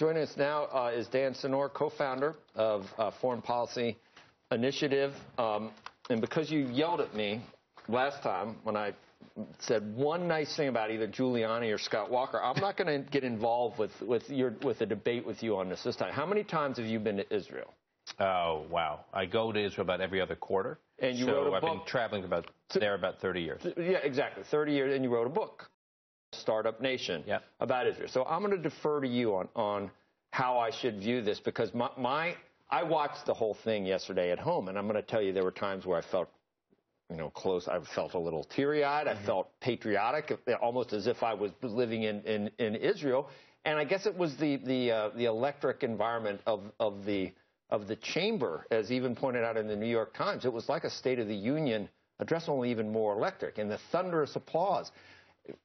Joining us now is Dan Senor, co-founder of Foreign Policy Initiative. And because you yelled at me last time when I said one nice thing about either Giuliani or Scott Walker, I'm not going to get involved with a debate with you on this time. How many times have you been to Israel? Oh, wow. I go to Israel about every other quarter. And you wrote a book. I've been traveling about 30 years. Yeah, exactly. 30 years, and you wrote a book, Startup Nation, about Israel. So I'm going to defer to you on how I should view this, because I watched the whole thing yesterday at home, and I'm going to tell you there were times where I felt close. I felt a little teary-eyed. I felt patriotic, almost as if I was living in Israel. And I guess it was the electric environment of the chamber, as even pointed out in the New York Times. It was like a State of the Union address, only even more electric, and the thunderous applause.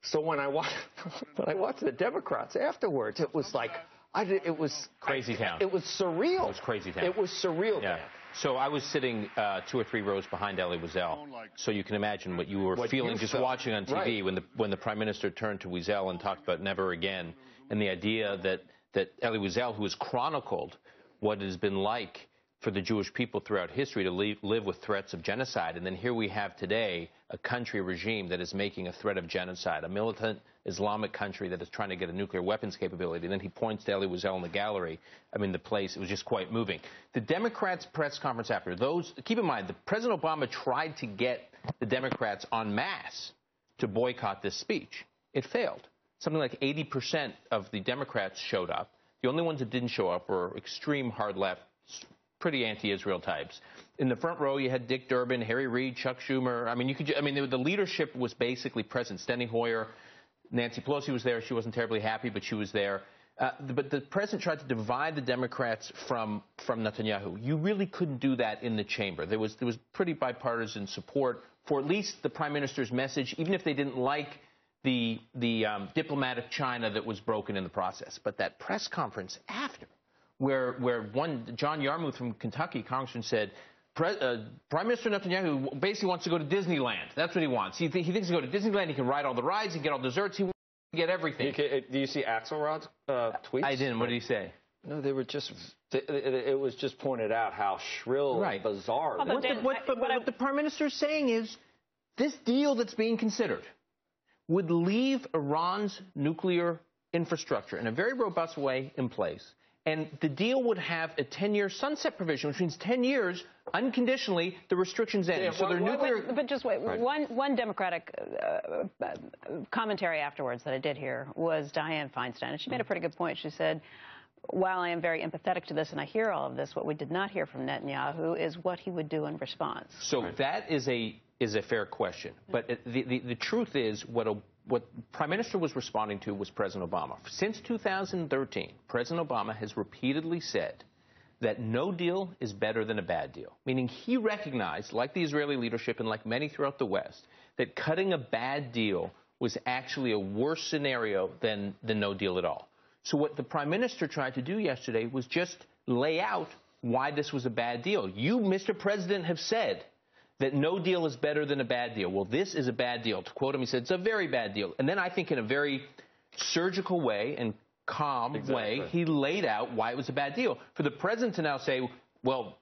So when I watched the Democrats afterwards, it was like it was crazy town. It was surreal. It was crazy town. It was surreal. Yeah. So I was sitting 2 or 3 rows behind Elie Wiesel. So you can imagine what you were feeling just watching on TV when the Prime Minister turned to Wiesel and talked about never again, and the idea that Elie Wiesel, who has chronicled what it has been like for the Jewish people throughout history to live with threats of genocide. And then here we have today a country, a regime that is making a threat of genocide, a militant Islamic country that is trying to get a nuclear weapons capability. And then he points to Elie Wiesel in the gallery. I mean, the place, it was just quite moving. The Democrats' press conference after, keep in mind, President Obama tried to get the Democrats en masse to boycott this speech. It failed. Something like 80% of the Democrats showed up. The only ones that didn't show up were extreme hard left, pretty anti-Israel types. In the front row, you had Dick Durbin, Harry Reid, Chuck Schumer. I mean, the leadership was basically present. Steny Hoyer, Nancy Pelosi was there. She wasn't terribly happy, but she was there. But the president tried to divide the Democrats from Netanyahu. You really couldn't do that in the chamber. There was pretty bipartisan support for at least the prime minister's message, even if they didn't like the diplomatic China that was broken in the process. But that press conference after, where John Yarmuth from Kentucky, congressman, said, Prime Minister Netanyahu basically wants to go to Disneyland. That's what he wants. He thinks he can go to Disneyland, he can ride all the rides, he can get all desserts, he wants to get everything. Do you see Axelrod's tweets? I didn't. What did he say? No, they were just, it was just pointed out how shrill and bizarre. What the Prime Minister is saying is, this deal that's being considered would leave Iran's nuclear infrastructure in a very robust way in place. And the deal would have a 10-year sunset provision, which means 10 years, unconditionally, the restrictions end. So they're nuclear. But just wait. Right. One Democratic commentary afterwards that I did hear was Dianne Feinstein. And she made a pretty good point. She said, while I am very empathetic to this and I hear all of this, what we did not hear from Netanyahu is what he would do in response. So that is a fair question. But the truth is, what Prime Minister was responding to was President Obama. Since 2013, President Obama has repeatedly said that no deal is better than a bad deal, meaning he recognized, like the Israeli leadership and like many throughout the West, that cutting a bad deal was actually a worse scenario than no deal at all. So what the Prime Minister tried to do yesterday was just lay out why this was a bad deal. You, Mr. President, have said that no deal is better than a bad deal. Well, this is a bad deal. To quote him, he said, it's a very bad deal. And then I think in a very surgical way and calm way, he laid out why it was a bad deal. For the president to now say, well,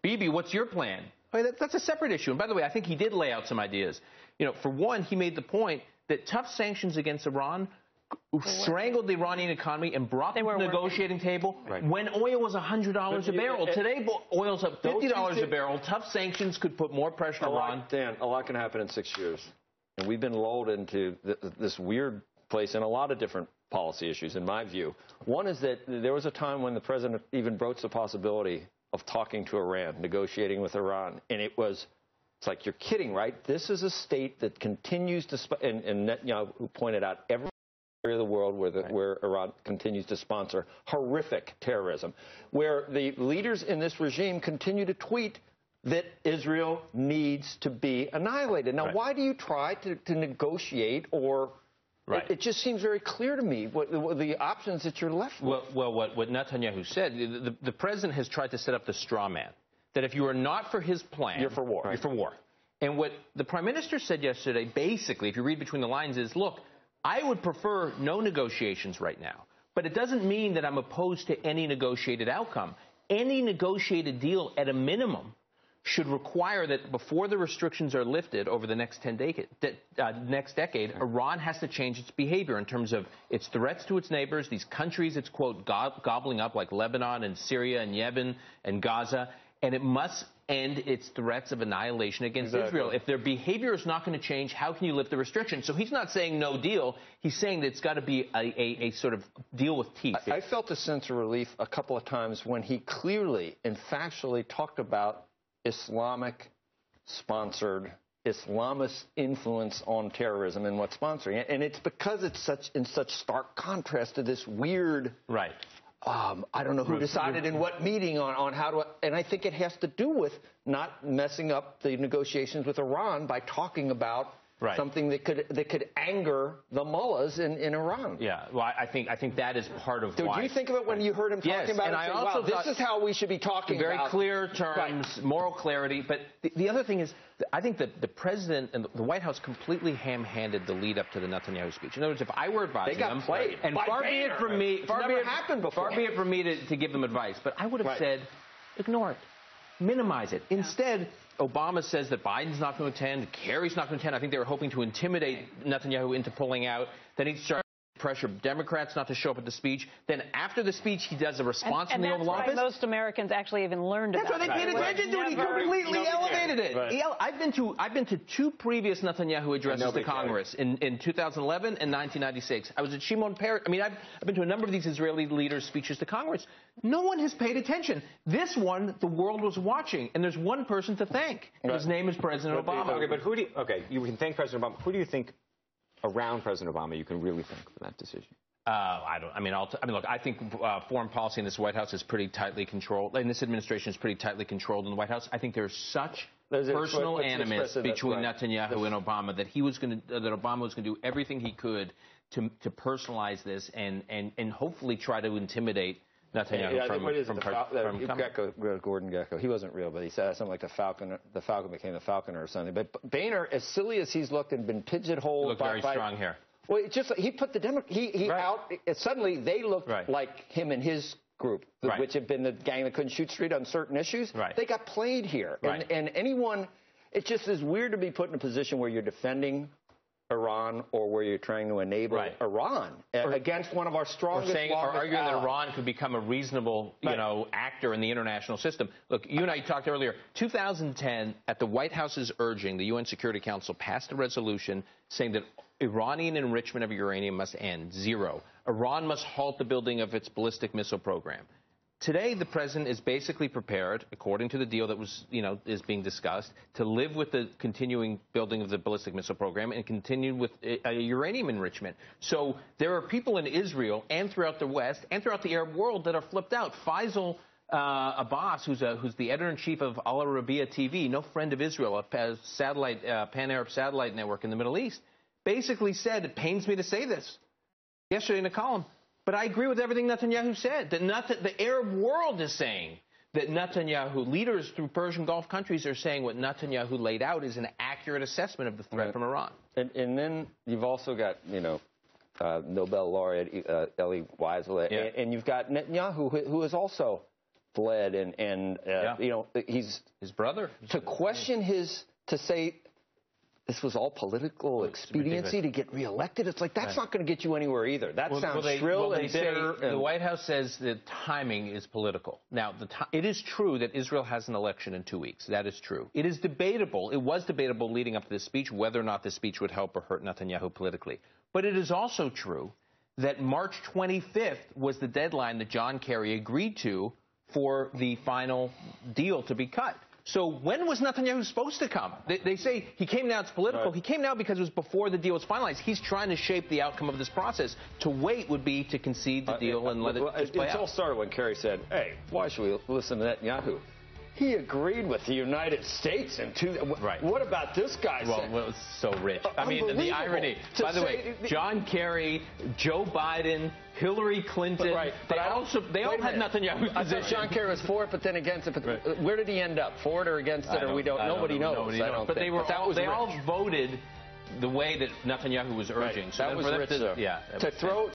Bibi, what's your plan? I mean, that's a separate issue. And by the way, I think he did lay out some ideas. For one, he made the point that tough sanctions against Iran strangled the Iranian economy and brought them to the negotiating table when oil was $100 a barrel. Today, oil's up $50 a barrel. Tough sanctions could put more pressure on Iran. Dan, a lot can happen in 6 years. And we've been lulled into this weird place in a lot of different policy issues, in my view. One is that there was a time when the president even broached the possibility of talking to Iran, negotiating with Iran. And it's like, you're kidding, right? This is a state that continues to, and Netanyahu pointed out every area of the world where Iran continues to sponsor horrific terrorism, where the leaders in this regime continue to tweet that Israel needs to be annihilated. Now, why do you try to negotiate or... It just seems very clear to me what the options that you're left with. Well, what Netanyahu said, the president has tried to set up the straw man, that if you are not for his plan... You're for war. You're for war. And what the Prime Minister said yesterday, basically, if you read between the lines, is, look, I would prefer no negotiations right now. But it doesn't mean that I'm opposed to any negotiated outcome. Any negotiated deal, at a minimum, should require that before the restrictions are lifted over the next next decade, Iran has to change its behavior in terms of its threats to its neighbors, these countries it's, quote, gobbling up like Lebanon and Syria and Yemen and Gaza, and it must end its threats of annihilation against Israel. If their behavior is not going to change, how can you lift the restrictions? So he's not saying no deal. He's saying that it's got to be a sort of deal with teeth. I felt a sense of relief a couple of times when he clearly and factually talked about Islamic-sponsored, Islamist influence on terrorism and what's sponsoring it. And it's because it's in such stark contrast to this weird... Right. I don't know who decided in what meeting on how to... And I think it has to do with not messing up the negotiations with Iran by talking about something that could anger the mullahs in Iran. Yeah, well, I think that is part of why. Did you think of it when you heard him talking about it? I also this is how we should be talking in very about clear terms, moral clarity. But the other thing is, I think that the president and the White House completely ham-handed the lead up to the Netanyahu speech. In other words, if I were advising them, and far be it from me, far be it from me to give them advice, but I would have said, ignore it. Minimize it. Instead, Obama says that Biden's not going to attend, Kerry's not going to attend. I think they were hoping to intimidate Netanyahu into pulling out. Then he started to pressure Democrats not to show up at the speech. Then after the speech, he does a response from the Oval Office. And that's why most Americans actually even learned about it. That's why they paid attention to it. He completely elevated it. Right. I've been to two previous Netanyahu addresses to Congress in 2011 and 1996. I was at Shimon Peres. I mean, I've been to a number of these Israeli leaders' speeches to Congress. No one has paid attention. This one, the world was watching, and there's one person to thank. And his name is President Obama. Okay, but you can thank President Obama. Who do you think around President Obama you can really thank for that decision? Look, I think foreign policy in this White House is pretty tightly controlled, and this administration is pretty tightly controlled in the White House. I think there's such personal animus between Netanyahu and Obama that Obama was going to do everything he could to personalize this and hopefully try to intimidate Netanyahu from Gordon Gekko. He wasn't real, but he said something like the Falcon became the Falconer or something. But Boehner, as silly as he's looked and been pigeonholed, he looked very strong here. Well, it's just he put the suddenly they looked like him and his group, which had been the gang that couldn't shoot straight on certain issues. They got played here, and anyone. It just is weird to be put in a position where you're defending Iran or where you're trying to enable Iran against one of our strongest or arguing that Iran could become a reasonable actor in the international system. Look, you and I talked earlier, 2010, at the White House's urging, the UN Security Council passed a resolution saying that Iranian enrichment of uranium must end. 0. Iran must halt the building of its ballistic missile program. Today, the president is basically prepared, according to the deal that was, is being discussed, to live with the continuing building of the ballistic missile program and continue with uranium enrichment. So there are people in Israel and throughout the West and throughout the Arab world that are flipped out. Faisal Abbas, who's the editor-in-chief of Al Arabiya TV, no friend of Israel, a pan-Arab satellite network in the Middle East, basically said, it pains me to say this, yesterday in a column, but I agree with everything Netanyahu said, that the Arab world is saying that Netanyahu, leaders through Persian Gulf countries are saying what Netanyahu laid out is an accurate assessment of the threat from Iran. And then you've also got, Nobel laureate Elie Wiesel, and you've got Netanyahu, who has also fled, and he's his brother. To question to say this was all political expediency to get reelected. It's like, that's not going to get you anywhere either. That sounds shrill and bitter. The White House says that timing is political. Now, it is true that Israel has an election in 2 weeks. That is true. It is debatable. It was debatable leading up to this speech whether or not this speech would help or hurt Netanyahu politically. But it is also true that March 25th was the deadline that John Kerry agreed to for the final deal to be cut. So when was Netanyahu supposed to come? They say he came now, it's political. He came now because it was before the deal was finalized. He's trying to shape the outcome of this process. To wait would be to concede the deal and let it just play out. It all started when Kerry said, hey, why should we listen to Netanyahu? He agreed with the United States in What about this guy? Well, it's so rich. I mean, the irony. By the way, John Kerry, Joe Biden, Hillary Clinton, they all had Netanyahu's position. John Kerry was for it, but then against it. But where did he end up? For it or against it? Or nobody knows. But they all voted the way that Netanyahu was urging. So that was rich, though. Yeah. To throw